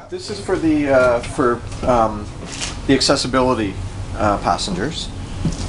this is for the accessibility passengers.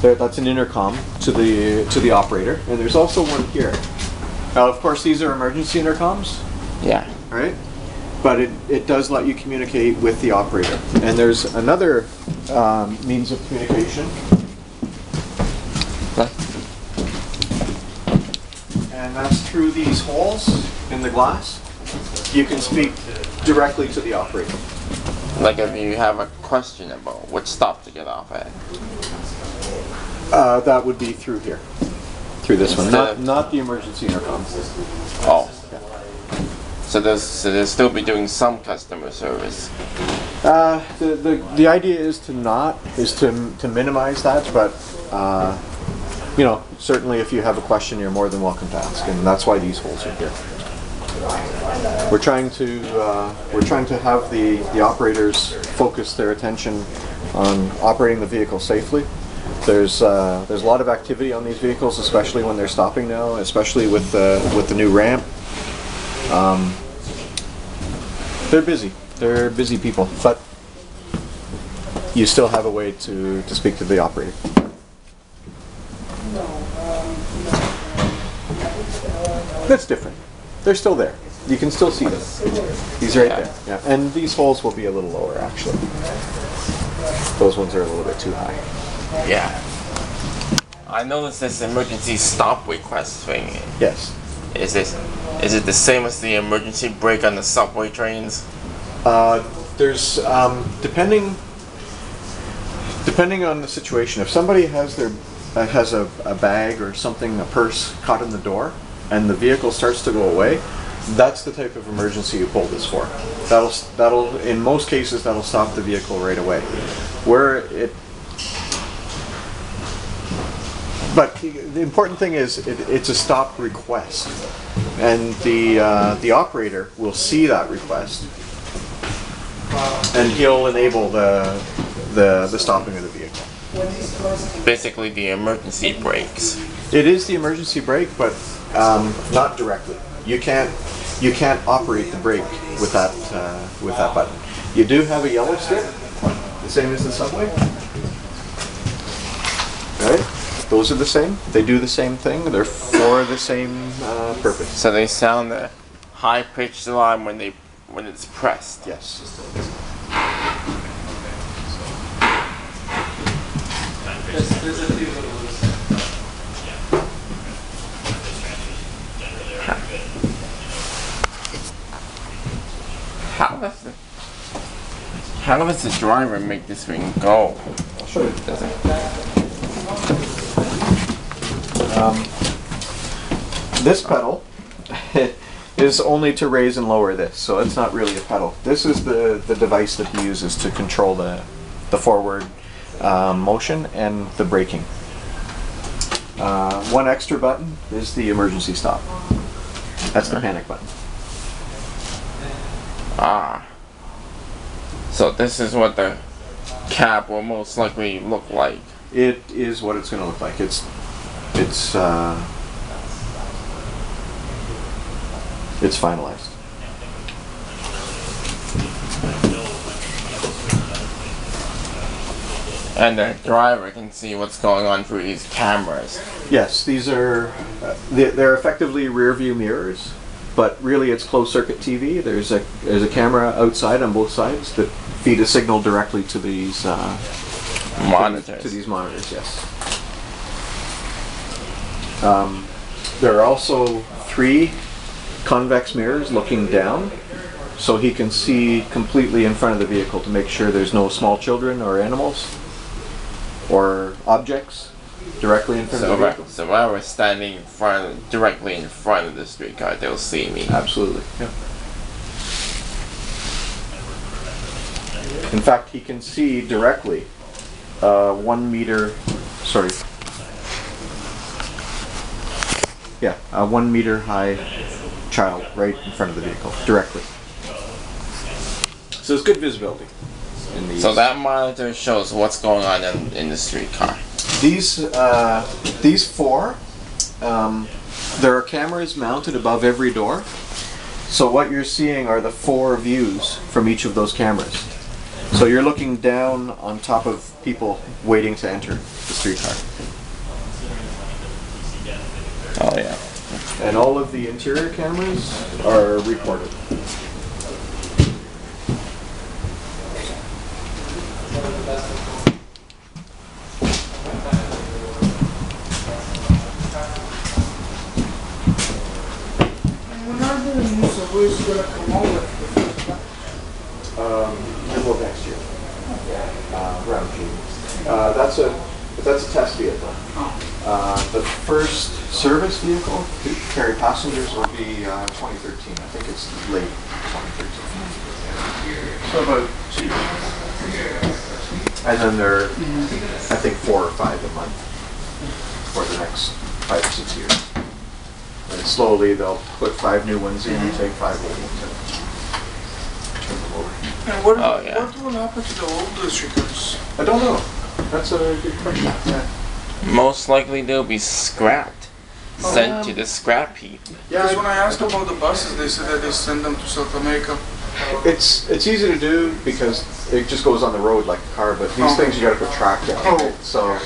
That's an intercom to the operator, and there's also one here. Now, of course, these are emergency intercoms. Yeah. Right? But it does let you communicate with the operator. And there's another means of communication. What? And that's through these holes in the glass. You can speak directly to the operator. Like if you have a question about which stop to get off at. That would be through here. Through this one. Not the emergency intercom. Oh. Yeah. So they'll still be doing some customer service. The idea is to minimize that, but you know, certainly if you have a question, you're more than welcome to ask, and that's why these holes are here. We're trying to have the operators focus their attention on operating the vehicle safely. There's a lot of activity on these vehicles, especially when they're stopping now, especially with the new ramp. They're busy. They're busy people, but you still have a way to speak to the operator. That's different. They're still there. You can still see them. He's right there. Yeah, and these holes will be a little lower actually. Those ones are a little bit too high. Yeah. I noticed this emergency stop request thing. Yes. Is it the same as the emergency brake on the subway trains? There's depending on the situation. If somebody has a bag or something, a purse caught in the door, and the vehicle starts to go away, that's the type of emergency you pull this for. That'll in most cases that'll stop the vehicle right away. But the important thing is it's a stop request, and the operator will see that request, and he'll enable the stopping of the vehicle. Basically, the emergency brakes. It is the emergency brake, but not directly. You can't operate the brake with that button. You do have a yellow stick, the same as the subway. Right? Those are the same. They do the same thing. They're for the same purpose. So they sound a high-pitched alarm when it's pressed. Yes. How does the driver make this thing go? I'll show you. This pedal is only to raise and lower this, so it's not really a pedal. This is the device that he uses to control the forward motion and the braking. One extra button is the emergency stop. That's the panic button. Ah. So this is what the cab will most likely look like. It is what it's going to look like. It's finalized. And the driver can see what's going on through these cameras. Yes, these are they're effectively rear view mirrors, but really it's closed circuit TV. There's a camera outside on both sides that feed a signal directly to these monitors. To these monitors, yes. There are also 3 convex mirrors looking down, so he can see completely in front of the vehicle to make sure there's no small children or animals or objects directly in front of the vehicle. So while we're standing directly in front of the streetcar, they'll see me. Absolutely. Yeah. In fact, he can see directly 1 meter. Sorry. Yeah, a 1 meter high child right in front of the vehicle directly. So it's good visibility. So that monitor shows what's going on in the streetcar. These 4, there are cameras mounted above every door, So what you're seeing are the 4 views from each of those cameras. So you're looking down on top of people waiting to enter the streetcar. Oh yeah. And all of the interior cameras are recorded. When are the new subways gonna come out with? Middle of next year. Around June. That's a test vehicle. The first service vehicle to carry passengers will be 2013. I think it's late 2013. So about 2 years. And then there are, I think, 4 or 5 a month for the next 5 or 6 years. And slowly they'll put 5 new ones in and take 5 old ones in. Turn them over. And what Oh, yeah. what will happen to the old streetcars? I don't know. That's a good question. Yeah. Most likely they'll be scrapped, sent to the scrap heap. Because when I asked about the buses, they said that they send them to South America. It's easy to do because it just goes on the road like a car, but these things you got to put track down. Right? So,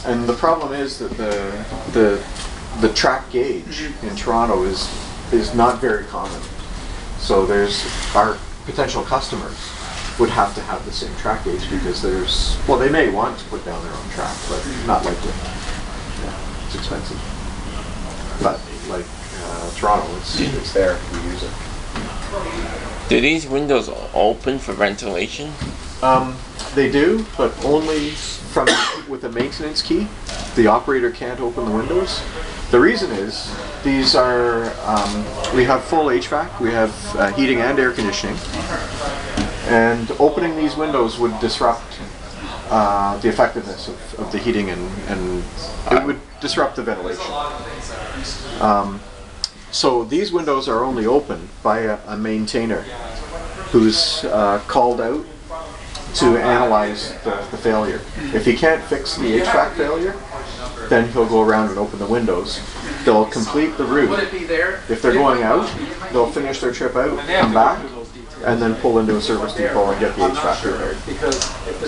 and the problem is that the track gauge in Toronto is not very common. So there's our potential customers would have to have the same track gauge because they may want to put down their own track, but not likely. Yeah, it's expensive. But like Toronto, it's there. We use it. Do these windows open for ventilation? They do, but only with a maintenance key. The operator can't open the windows. The reason is these are we have full HVAC, we have heating and air conditioning, and opening these windows would disrupt the effectiveness of the heating and it would disrupt the ventilation. So these windows are only opened by a maintainer who's called out to analyze the failure. If he can't fix the HVAC failure, then he'll go around and open the windows. They'll complete the route. If they're going out, they'll finish their trip out, come back, and then pull into a service depot and get the HVAC repaired.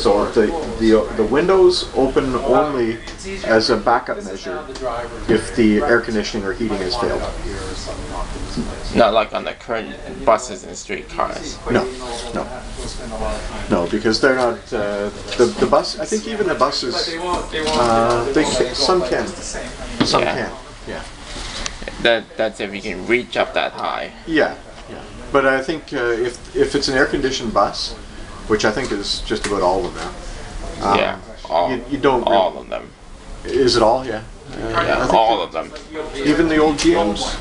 So the windows open only as a backup measure if the air conditioning or heating has failed. Not like on the current buses and streetcars. No, because they're not the bus. I think even the buses, some can. Yeah. That's if you can reach up that high. Yeah. But I think if it's an air-conditioned bus, which I think is just about all of them now. Yeah, you don't. All of them. Is it all? Yeah. Yeah, all of them. Even the old GMs.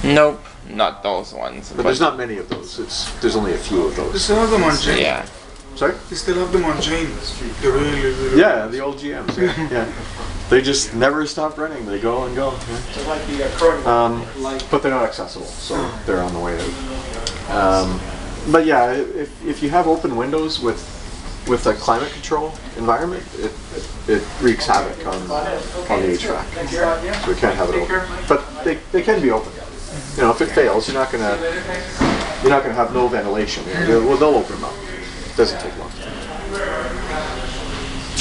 Nope, not those ones. But there's not many of those. There's only a few of They those. still have them on Jane. Yeah. Sorry? They still have them on Jane. The really Yeah, the old GMs. Yeah. They just never stop running. They go and go. Yeah. But they're not accessible, so they're on the way out. But yeah, if you have open windows with a climate control environment, it wreaks havoc on the HVAC. So we can't have it open. But they can be open. You know, if it fails, you're not gonna have no ventilation. They'll open them up. It doesn't take long.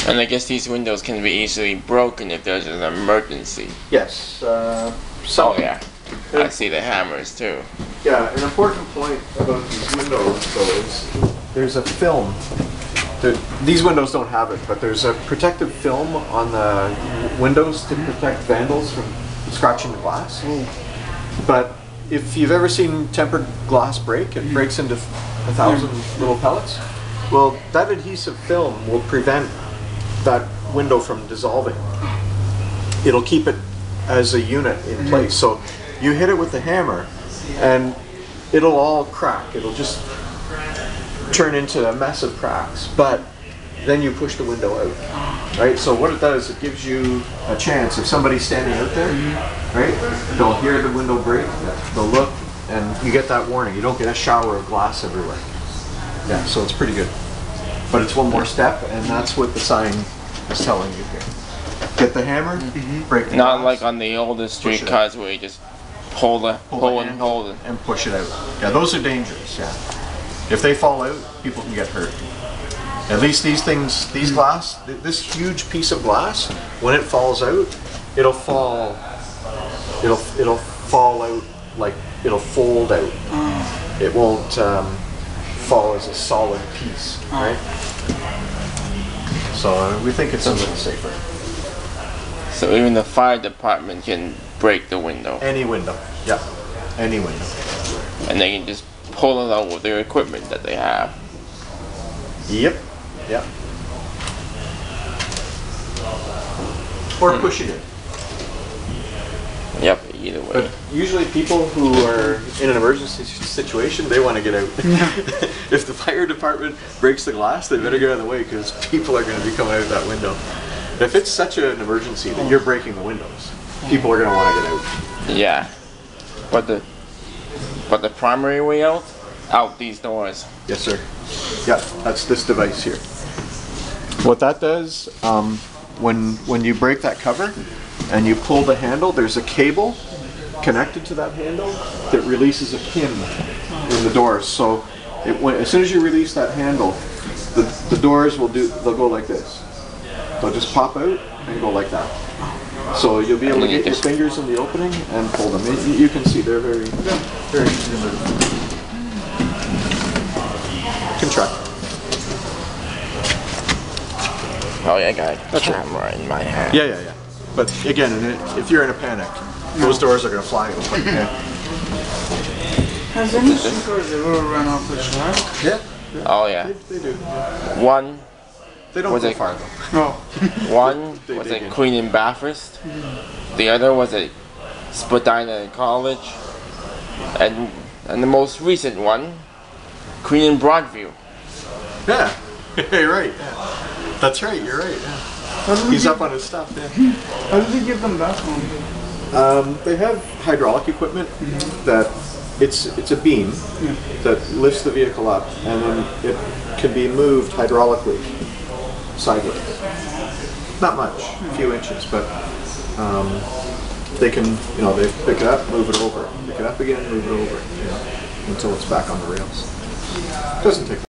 And I guess these windows can be easily broken if there's an emergency. Yes. Oh yeah. I see the hammers too. Yeah, an important point about these windows though is there's a film. These windows don't have it, but there's a protective film on the windows to protect vandals from scratching the glass. But if you've ever seen tempered glass break, it breaks into 1,000 little pellets. Well, that adhesive film will prevent that window from dissolving. It'll keep it as a unit in place. So you hit it with the hammer and it'll all crack. It'll just turn into a mess of cracks. But then you push the window out, right? So what it does, it gives you a chance. If somebody's standing out there, right, they'll hear the window break, they'll look, and you get that warning. You don't get a shower of glass everywhere. Yeah, so it's pretty good. But it's one more step, and that's what the sign is telling you here. Get the hammer, break the Not glass. like on the oldest streetcars where you just pull the and handle hold it. and push it out. Yeah, those are dangerous. Yeah, if they fall out, people can get hurt. At least these things, these glass, this huge piece of glass, when it falls out, it'll fall out like it'll fold out. It won't fall as a solid piece, right? So we think it's a little safer. So even the fire department can break the window. Any window, yeah, any window. And they can just pull it out with their equipment that they have. Yep, yep. Or push it in. Yep, either way. But usually people who are in an emergency situation, they want to get out. If the fire department breaks the glass, they better get out of the way because people are going to be coming out that window. If it's such an emergency that you're breaking the windows, people are going to want to get out. Yeah. But the primary way out these doors. Yes, sir. Yeah, that's this device here. What that does, when you break that cover and you pull the handle, there's a cable connected to that handle that releases a pin in the doors. So as soon as you release that handle, the doors they'll go like this. They'll just pop out and go like that. So you'll be able to get your fingers in the opening and pull them. You can see they're very easy to move. You can try. Oh yeah, I got a camera in my hand. Yeah. But again, if you're in a panic, those doors are going to fly open. Yeah. Has any streetcars ever run off the track? Yeah. Oh yeah. They do. Yeah. One They don't go far though. No. One They was dig at in. Queen and Bathurst. The other was at Spadina College. And the most recent one, Queen and Broadview. Yeah. You're right. Yeah. That's right. You're right. Yeah. He's up on his stuff. Yeah. How did they get them back home? They have hydraulic equipment that it's a beam that lifts the vehicle up, and then it can be moved hydraulically sideways. Not much, a few inches, but they can, they pick it up, move it over, pick it up again, move it over, until it's back on the rails. Doesn't take